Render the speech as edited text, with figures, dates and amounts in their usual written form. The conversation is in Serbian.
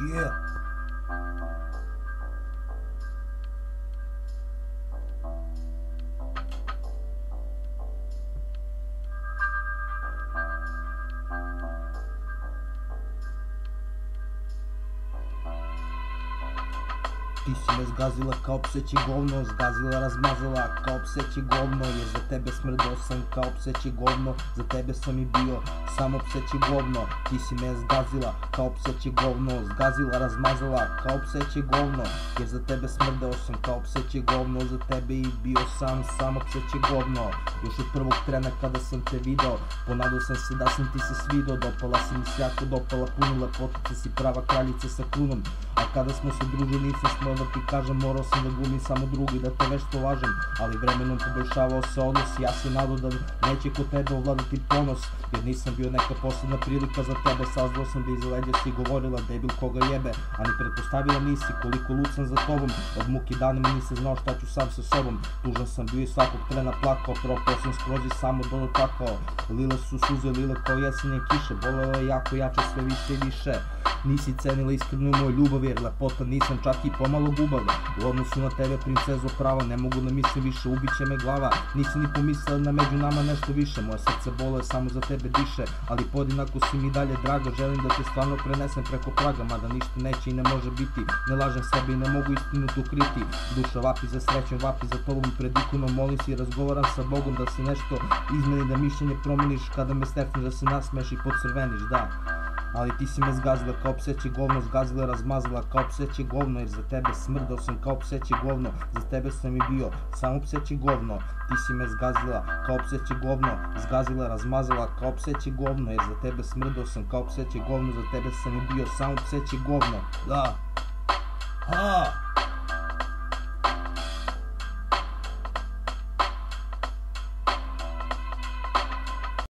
Yeah. Ti si me zgazila kao pseće govno, zgazila, razmazala kao pseće govno, jer za tebe smrdao sam kao pseće govno, za tebe sam i bio samo pseće govno. Ti si me zgazila kao pseće govno, zgazila, razmazala kao pseće govno, jer za tebe smrdao sam kao pseće govno, za tebe i bio sam samo pseće govno. Još od prvog trena kada sam te video, ponadao sam se da sam ti se svidao, dopala si mi sjako, dopala puno lepotice, si prava kraljica sa krunom. A kada smo se družili nisam smeo da ti kažem, morao sam da glumim samo drugi, da te vešto lažem, ali vremenom poboljšavao se odnos, ja se nadao da neće kod tebe ovladati ponos, jer nisam bio neka posledna prilika za tebe, saznao sam da iza leđa si govorila debil koga jebe, a ni pretpostavila nisi koliko lud sam za tobom, od muke danima nisam znao šta ću sam sa sobom, tužan sam bio i svakog trena plakao, propao sam skroz i samo dotakao, lile su suze, lile kao jesenje kiše, bolelo je jako jače, sve više i više. Nisi cenila iskrenu moju ljubav, jer lepota nisam čak i pomalo gubav. U odnosu na tebe, princezo prava, ne mogu da mislim više, ubiće me glava. Nisi ni pomislila da među nama nešto više, moje srce bole, samo za tebe diše, ali podjednako si mi dalje draga, želim da te stvarno prenesem preko praga, mada ništa neće i ne može biti, ne lažem sebi i ne mogu istinu tu kriti. Duša vapi za srećom, vapi za tobom, pred ikonom molim se i razgovaram sa Bogom da se nešto izmeni, da mišljenje promeniš, kada me stefniš da se nasmeš i podcrveniš, da. Ali ti si me zgazila kao pseće govno, zgazila, razmazala kao pseće govno, jer za tebe smrdao sam kao pseće govno, za tebe sam i bio samo pseće govno. Ti si me zgazila kao pseće govno, zgazila, razmazala kao pseće govno, jer za tebe smrdao sam kao pseće govno, za tebe sam i bio samo pseće govno. Da. Ha!